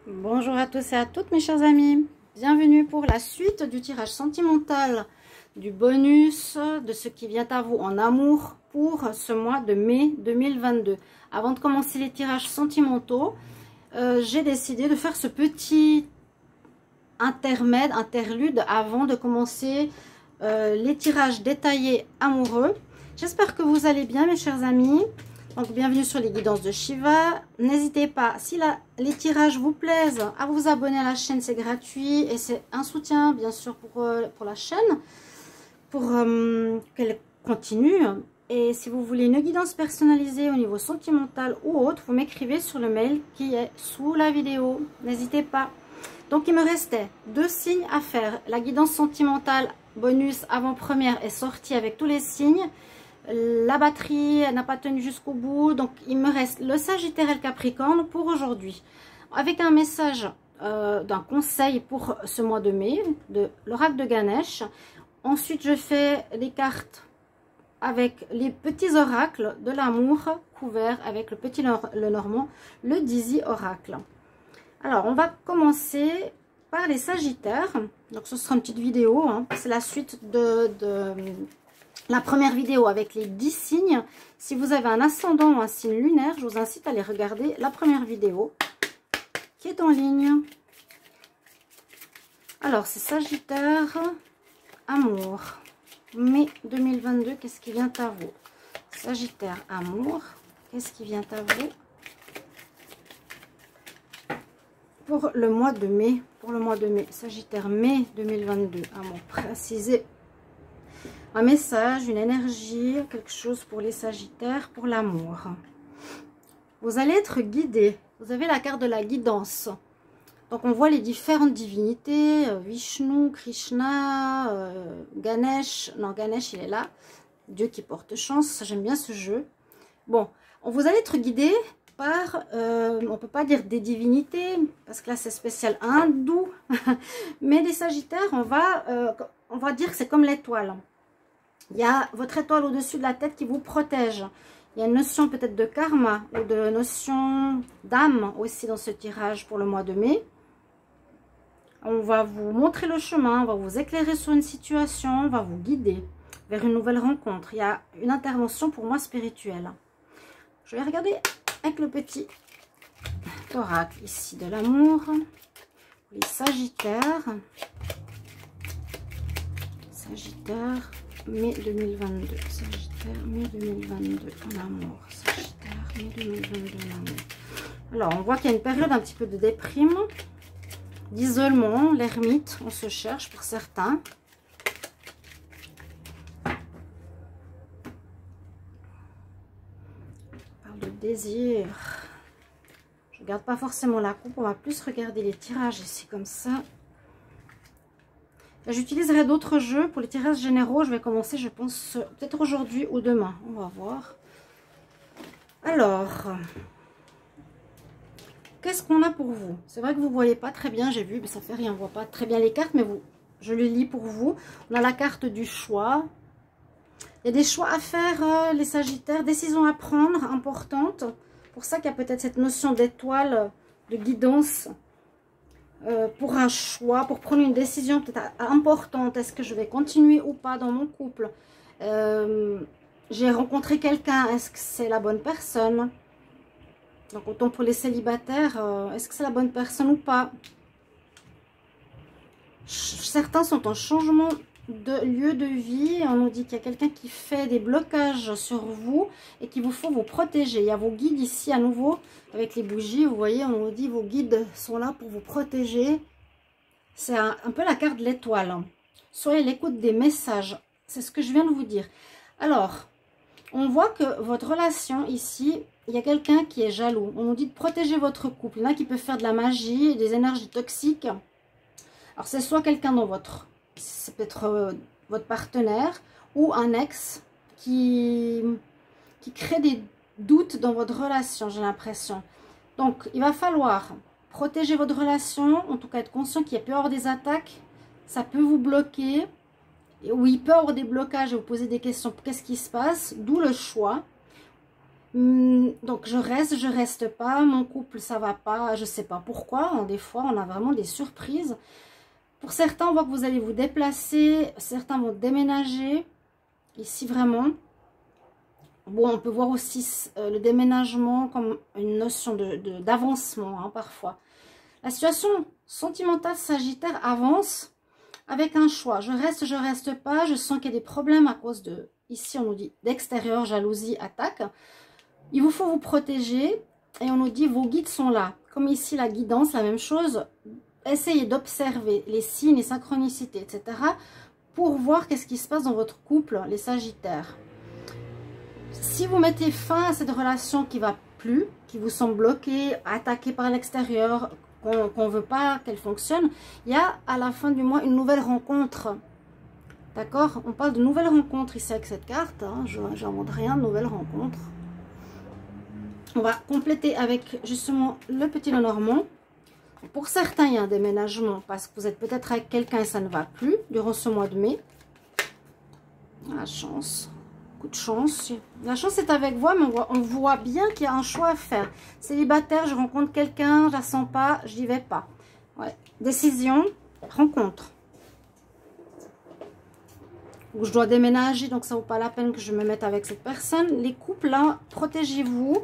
Bonjour à tous et à toutes mes chers amis, bienvenue pour la suite du tirage sentimental du bonus de ce qui vient à vous en amour pour ce mois de mai 2022. Avant de commencer les tirages sentimentaux, j'ai décidé de faire ce petit interlude avant de commencer les tirages détaillés amoureux. J'espère que vous allez bien mes chers amis. Donc bienvenue sur les guidances de Shiva. N'hésitez pas, si les tirages vous plaisent, à vous abonner à la chaîne, c'est gratuit et c'est un soutien bien sûr pour la chaîne, pour qu'elle continue. Et si vous voulez une guidance personnalisée au niveau sentimental ou autre, vous m'écrivez sur le mail qui est sous la vidéo. N'hésitez pas. Donc il me restait 2 signes à faire. La guidance sentimentale bonus avant-première est sortie avec tous les signes. La batterie n'a pas tenu jusqu'au bout, donc il me reste le Sagittaire et le Capricorne pour aujourd'hui. Avec un message d'un conseil pour ce mois de mai, de l'oracle de Ganesh. Ensuite, je fais les cartes avec les petits oracles de l'amour couverts avec le petit le normand, le Dizzy oracle. Alors, on va commencer par les Sagittaires. Donc, ce sera une petite vidéo, hein. C'est la suite de la première vidéo avec les 10 signes. Si vous avez un ascendant ou un signe lunaire, je vous incite à aller regarder la première vidéo qui est en ligne. Alors, c'est Sagittaire, amour, mai 2022, qu'est-ce qui vient à vous? Sagittaire, amour, qu'est-ce qui vient à vous pour le mois de mai? Pour le mois de mai, Sagittaire, mai 2022, amour, précisé. Un message, une énergie, quelque chose pour les Sagittaires, pour l'amour. Vous allez être guidé. Vous avez la carte de la guidance. Donc on voit les différentes divinités, Vishnu, Krishna, Ganesh. Non, Ganesh il est là. Dieu qui porte chance, j'aime bien ce jeu. Bon, vous allez être guidé par, on ne peut pas dire des divinités, parce que là c'est spécial hindou. Mais les Sagittaires, on va dire que c'est comme l'étoile. Il y a votre étoile au-dessus de la tête qui vous protège. Il y a une notion peut-être de karma ou de notion d'âme aussi dans ce tirage pour le mois de mai. On va vous montrer le chemin, on va vous éclairer sur une situation, on va vous guider vers une nouvelle rencontre. Il y a une intervention pour moi spirituelle. Je vais regarder avec le petit oracle ici de l'amour. Les Sagittaires. Sagittaire. Mai 2022, Sagittaire, mai 2022, en amour, Sagittaire, mai 2022, en amour. Alors, on voit qu'il y a une période un petit peu de déprime, d'isolement, l'ermite, on se cherche pour certains. On parle de désir. Je ne regarde pas forcément la coupe, on va plus regarder les tirages ici comme ça. J'utiliserai d'autres jeux pour les tirages généraux. Je vais commencer, je pense, peut-être aujourd'hui ou demain. On va voir. Alors, qu'est-ce qu'on a pour vous? C'est vrai que vous ne voyez pas très bien, j'ai vu, mais ça fait rien. On ne voit pas très bien les cartes, mais je les lis pour vous. On a la carte du choix. Il y a des choix à faire, les Sagittaires. Décisions à prendre, importantes. Pour ça qu'il y a peut-être cette notion d'étoile, de guidance. Pour un choix, pour prendre une décision peut-être importante. Est-ce que je vais continuer ou pas dans mon couple? J'ai rencontré quelqu'un, est-ce que c'est la bonne personne? Donc autant pour les célibataires, est-ce que c'est la bonne personne ou pas? Certains sont en changement de lieu de vie. On nous dit qu'il y a quelqu'un qui fait des blocages sur vous et qu'il vous faut vous protéger. Il y a vos guides ici à nouveau avec les bougies. Vous voyez, on nous dit vos guides sont là pour vous protéger. C'est un peu la carte de l'étoile. Soyez à l'écoute des messages. C'est ce que je viens de vous dire. Alors, on voit que votre relation ici, il y a quelqu'un qui est jaloux. On nous dit de protéger votre couple. Il y en a qui peuvent faire de la magie, des énergies toxiques. Alors, c'est soit quelqu'un dans votre... C'est peut-être votre partenaire ou un ex qui crée des doutes dans votre relation, j'ai l'impression. Donc, il va falloir protéger votre relation, en tout cas être conscient qu'il peut y avoir des attaques, ça peut vous bloquer, ou il peut y avoir des blocages et vous poser des questions, qu'est-ce qui se passe? D'où le choix. Donc je reste pas, mon couple ça va pas, je sais pas pourquoi, hein, des fois on a vraiment des surprises. Pour certains, on voit que vous allez vous déplacer, certains vont déménager, ici vraiment. Bon, on peut voir aussi le déménagement comme une notion d'avancement, hein, parfois. La situation sentimentale Sagittaire avance avec un choix. Je reste pas, je sens qu'il y a des problèmes à cause de, ici on nous dit d'extérieur, jalousie, attaque. Il vous faut vous protéger et on nous dit vos guides sont là. Comme ici la guidance, la même chose. Essayez d'observer les signes, les synchronicités, etc. pour voir qu'est-ce qui se passe dans votre couple, les Sagittaires. Si vous mettez fin à cette relation qui ne va plus, qui vous semble bloquée, attaquée par l'extérieur, qu'on ne veut pas qu'elle fonctionne, il y a à la fin du mois une nouvelle rencontre. D'accord? On parle de nouvelles rencontres ici avec cette carte. Hein. Je n'invente rien, de nouvelles rencontres. On va compléter avec justement le petit Lenormand. Pour certains, il y a un déménagement parce que vous êtes peut-être avec quelqu'un et ça ne va plus durant ce mois de mai. La chance, coup de chance. La chance est avec vous, mais on voit bien qu'il y a un choix à faire. Célibataire, je rencontre quelqu'un, je la sens pas, je n'y vais pas. Ouais. Décision, rencontre. Ou je dois déménager, donc ça ne vaut pas la peine que je me mette avec cette personne. Les couples, là, protégez-vous.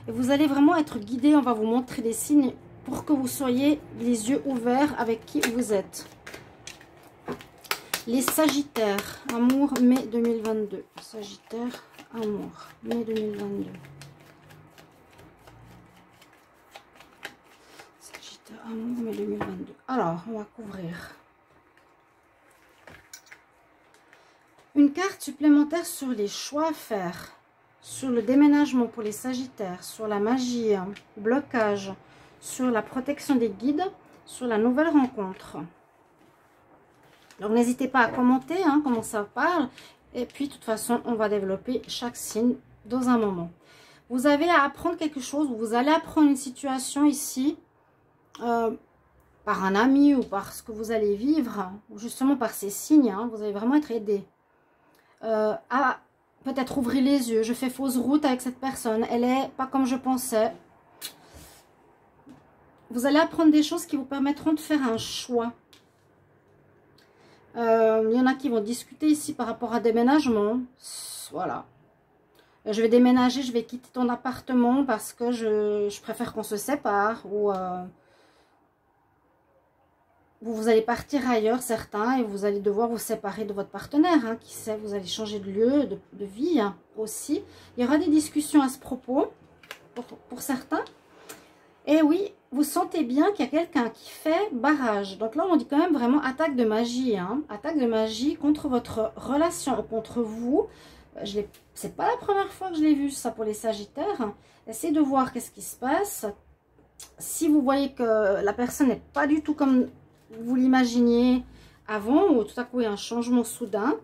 Et vous allez vraiment être guidé. On va vous montrer des signes pour que vous soyez les yeux ouverts avec qui vous êtes. Les Sagittaires, amour, mai 2022. Sagittaire, amour, mai 2022. Sagittaire, amour, mai 2022. Alors, on va couvrir. Une carte supplémentaire sur les choix à faire. Sur le déménagement pour les Sagittaires. Sur la magie, blocage. Sur la protection des guides. Sur la nouvelle rencontre. Donc, n'hésitez pas à commenter hein, comment ça parle. Et puis, de toute façon, on va développer chaque signe dans un moment. Vous avez à apprendre quelque chose. Vous allez apprendre une situation ici. Par un ami ou par ce que vous allez vivre. Ou justement par ces signes. Hein, vous allez vraiment être aidé. À peut-être ouvrir les yeux. Je fais fausse route avec cette personne. Elle n'est pas comme je pensais. Vous allez apprendre des choses qui vous permettront de faire un choix. Il y en a qui vont discuter ici par rapport à déménagement. Voilà. Je vais déménager, je vais quitter ton appartement parce que je préfère qu'on se sépare. Ou vous allez partir ailleurs, certains, et vous allez devoir vous séparer de votre partenaire. Hein, qui sait, vous allez changer de lieu, de vie hein, aussi. Il y aura des discussions à ce propos pour certains. Et oui, vous sentez bien qu'il y a quelqu'un qui fait barrage. Donc là, on dit quand même vraiment attaque de magie. Hein, attaque de magie contre votre relation, contre vous. C'est pas la première fois que je l'ai vu, ça, pour les Sagittaires. Essayez de voir qu'est-ce qui se passe. Si vous voyez que la personne n'est pas du tout comme vous l'imaginiez avant, ou tout à coup il y a un changement soudain,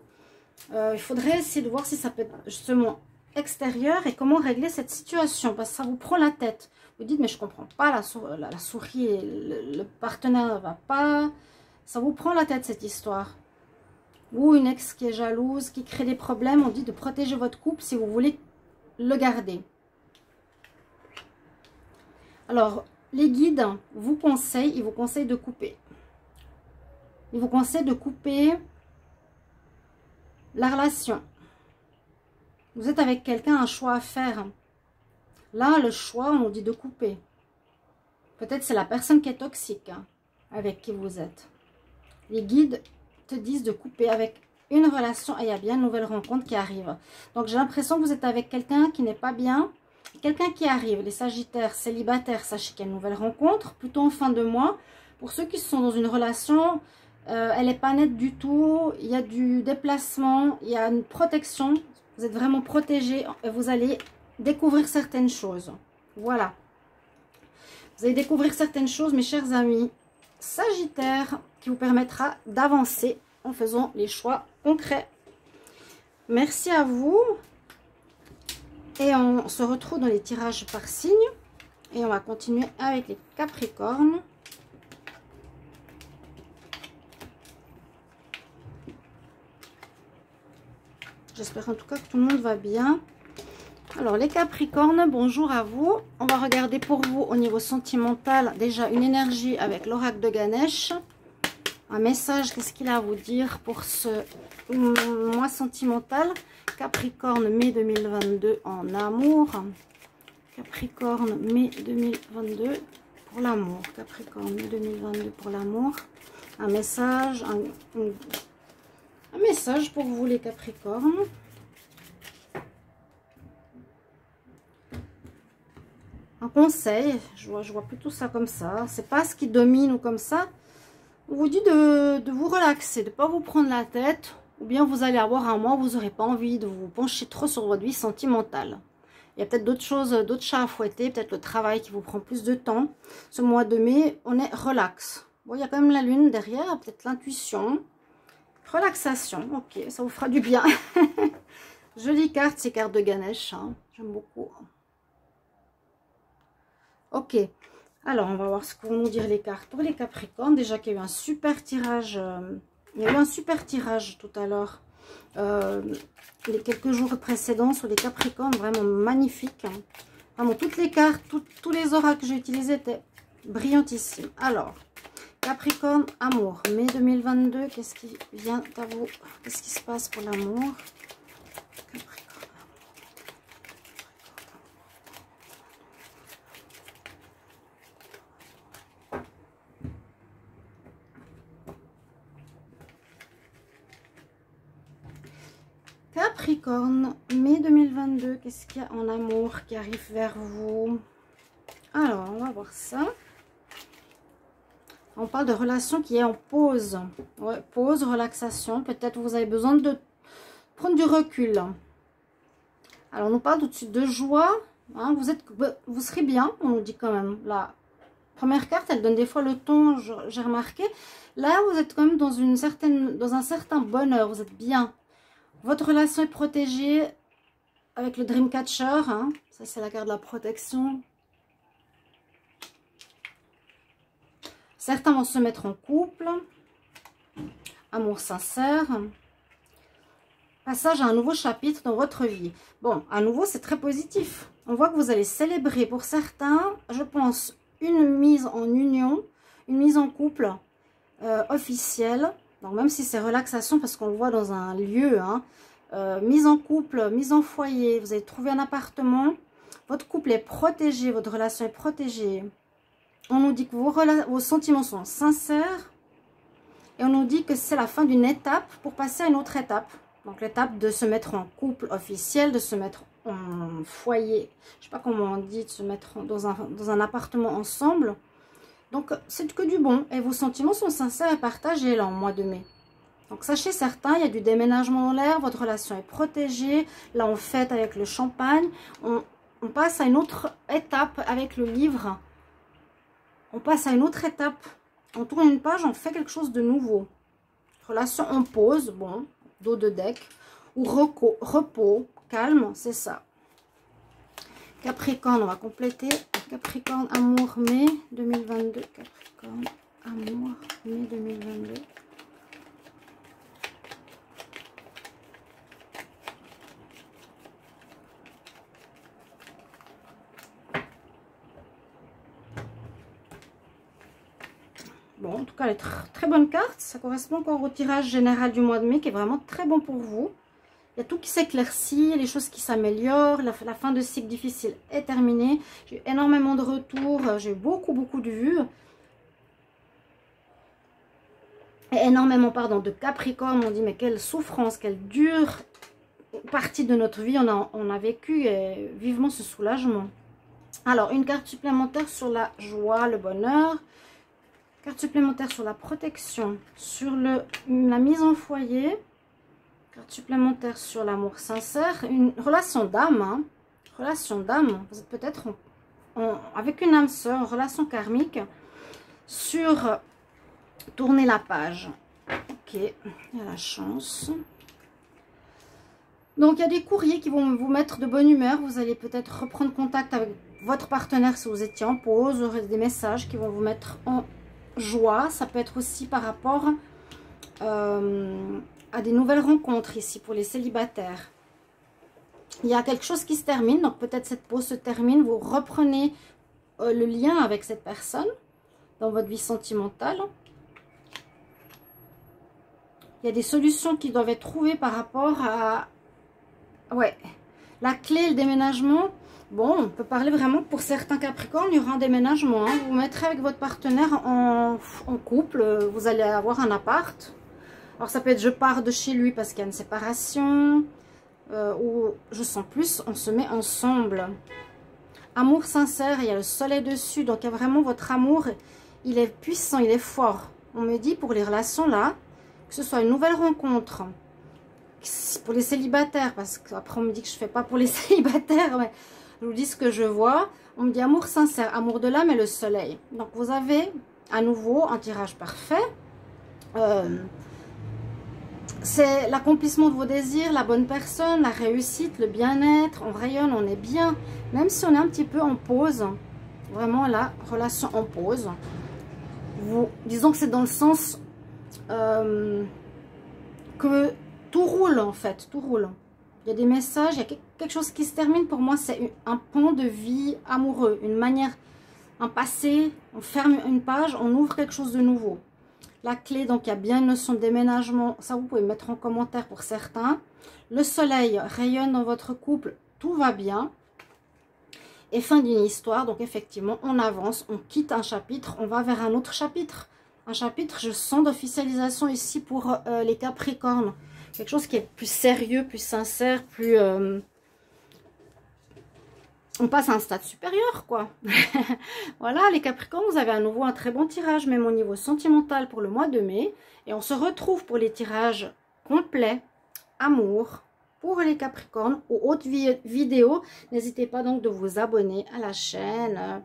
il faudrait essayer de voir si ça peut être justement extérieur et comment régler cette situation, parce que ça vous prend la tête. Vous dites mais je comprends pas, la souris et le partenaire ne va pas, ça vous prend la tête cette histoire. Ou une ex qui est jalouse, qui crée des problèmes. On dit de protéger votre couple si vous voulez le garder. Alors les guides ils vous conseillent de couper. Ils vous conseillent de couper la relation. Vous êtes avec quelqu'un, un choix à faire. Là, le choix, on nous dit de couper. Peut-être c'est la personne qui est toxique hein, avec qui vous êtes. Les guides te disent de couper avec une relation et il y a bien une nouvelle rencontre qui arrive. Donc, j'ai l'impression que vous êtes avec quelqu'un qui n'est pas bien. Quelqu'un qui arrive. Les Sagittaires célibataires, sachez qu'il y a une nouvelle rencontre, plutôt en fin de mois. Pour ceux qui sont dans une relation, elle n'est pas nette du tout. Il y a du déplacement, il y a une protection. Vous êtes vraiment protégé et vous allez découvrir certaines choses. Voilà. Vous allez découvrir certaines choses, mes chers amis Sagittaires, qui vous permettra d'avancer en faisant les choix concrets. Merci à vous. Et on se retrouve dans les tirages par signe. Et on va continuer avec les Capricornes. J'espère en tout cas que tout le monde va bien. Alors les Capricornes, bonjour à vous. On va regarder pour vous au niveau sentimental déjà une énergie avec l'oracle de Ganesh. Un message, qu'est-ce qu'il a à vous dire pour ce mois sentimental? Capricorne, mai 2022 en amour. Capricorne, mai 2022 pour l'amour. Capricorne, mai 2022 pour l'amour. Un message, un message pour vous les Capricornes. Un conseil, je vois plutôt ça comme ça. C'est pas ce qui domine ou comme ça. On vous dit de vous relaxer, de ne pas vous prendre la tête. Ou bien vous allez avoir un mois où vous n'aurez pas envie de vous pencher trop sur votre vie sentimentale. Il y a peut-être d'autres choses, d'autres chats à fouetter. Peut-être le travail qui vous prend plus de temps. Ce mois de mai, on est relax. Bon, il y a quand même la lune derrière. Peut-être l'intuition. Relaxation. Ok, ça vous fera du bien. Jolie carte, ces cartes de Ganesh. Hein. J'aime beaucoup. Ok, alors on va voir ce que vont nous dire les cartes pour les Capricornes. Déjà qu'il y a eu un super tirage, il y a eu un super tirage tout à l'heure, les quelques jours précédents sur les Capricornes, vraiment magnifique. Hein. Vraiment toutes les cartes, tous les oracles que j'ai utilisés étaient brillantissimes. Alors, Capricorne, amour, mai 2022, qu'est-ce qui vient à vous? Qu'est-ce qui se passe pour l'amour? Capricorne, mai 2022, qu'est-ce qu'il y a en amour qui arrive vers vous? Alors, on va voir ça. On parle de relation qui est en pause. Ouais, pause, relaxation. Peut-être vous avez besoin de prendre du recul. Alors, on nous parle tout de suite de joie. Hein, vous serez bien, on nous dit quand même. La première carte, elle donne des fois le ton, j'ai remarqué. Là, vous êtes quand même dans un certain bonheur, vous êtes bien. Votre relation est protégée avec le Dreamcatcher. Hein. Ça, c'est la carte de la protection. Certains vont se mettre en couple. Amour sincère. Passage à un nouveau chapitre dans votre vie. Bon, à nouveau, c'est très positif. On voit que vous allez célébrer pour certains, je pense, une mise en union, une mise en couple officielle. Donc, même si c'est relaxation, parce qu'on le voit dans un lieu, hein, mise en couple, mise en foyer, vous allez trouver un appartement, votre couple est protégé, votre relation est protégée. On nous dit que vos sentiments sont sincères et on nous dit que c'est la fin d'une étape pour passer à une autre étape. Donc l'étape de se mettre en couple officiel, de se mettre en foyer, je ne sais pas comment on dit, de se mettre dans un appartement ensemble. Donc c'est que du bon et vos sentiments sont sincères et partagés là en mois de mai. Donc sachez certains, il y a du déménagement en l'air, votre relation est protégée. Là on fête avec le champagne, on passe à une autre étape avec le livre. On passe à une autre étape, on tourne une page, on fait quelque chose de nouveau. Relation en pause, bon, dos de deck, ou repos, calme, c'est ça. Capricorne, on va compléter. Capricorne, amour, mai 2022. Capricorne, amour, mai 2022. Bon, en tout cas, elle est très bonne carte. Ça correspond encore au tirage général du mois de mai qui est vraiment très bon pour vous. Il y a tout qui s'éclaircit, les choses qui s'améliorent. La fin de cycle difficile est terminée. J'ai eu énormément de retours. J'ai eu beaucoup de vues. Et énormément, pardon, de Capricorne. On dit, mais quelle souffrance, quelle dure partie de notre vie on a vécu. Et vivement ce soulagement. Alors, une carte supplémentaire sur la joie, le bonheur. Carte supplémentaire sur la protection, sur la mise en foyer. Carte supplémentaire sur l'amour sincère. Une relation d'âme. Hein. Relation d'âme. Vous êtes peut-être avec une âme sœur, en relation karmique. Sur tourner la page. Ok, il y a la chance. Donc, il y a des courriers qui vont vous mettre de bonne humeur. Vous allez peut-être reprendre contact avec votre partenaire si vous étiez en pause. Vous aurez des messages qui vont vous mettre en joie. Ça peut être aussi par rapport à des nouvelles rencontres ici pour les célibataires. il y a quelque chose qui se termine. Donc peut-être cette pause se termine. Vous reprenez le lien avec cette personne dans votre vie sentimentale. Il y a des solutions qui doivent être trouvées par rapport à... Ouais, la clé, le déménagement. Bon, on peut parler vraiment que pour certains Capricornes, il y aura un déménagement. Hein. Vous vous mettrez avec votre partenaire en couple. Vous allez avoir un appart. Alors ça peut être je pars de chez lui parce qu'il y a une séparation. Ou je sens plus, on se met ensemble. Amour sincère, il y a le soleil dessus. Donc il y a vraiment votre amour. Il est puissant, il est fort. On me dit pour les relations là, que ce soit une nouvelle rencontre. Pour les célibataires, parce qu'après on me dit que je ne fais pas pour les célibataires, mais je vous dis ce que je vois. On me dit amour sincère, amour de l'âme et le soleil. Donc vous avez à nouveau un tirage parfait. C'est l'accomplissement de vos désirs, la bonne personne, la réussite, le bien-être. On rayonne, on est bien. Même si on est un petit peu en pause. Vraiment la relation en pause. Disons que c'est dans le sens que tout roule en fait, tout roule. Il y a des messages, il y a quelque chose qui se termine. Pour moi, c'est un pan de vie amoureux, une manière, un passé. On ferme une page, on ouvre quelque chose de nouveau. La clé, donc il y a bien une notion de déménagement. Ça, vous pouvez mettre en commentaire pour certains. Le soleil rayonne dans votre couple, tout va bien. Et fin d'une histoire, donc effectivement, on avance, on quitte un chapitre, on va vers un autre chapitre. Un chapitre, je sens d'officialisation ici pour les Capricornes. Quelque chose qui est plus sérieux, plus sincère, plus... on passe à un stade supérieur, quoi. Voilà, les Capricornes, vous avez à nouveau un très bon tirage, même au niveau sentimental pour le mois de mai. Et on se retrouve pour les tirages complets, amour, pour les Capricornes, ou autres vidéos. N'hésitez pas donc de vous abonner à la chaîne.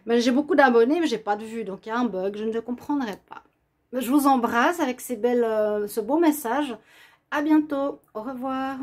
J'ai beaucoup d'abonnés, mais j'ai pas de vues, donc il y a un bug, je ne le comprendrai pas. Je vous embrasse avec ce beau message. À bientôt, au revoir.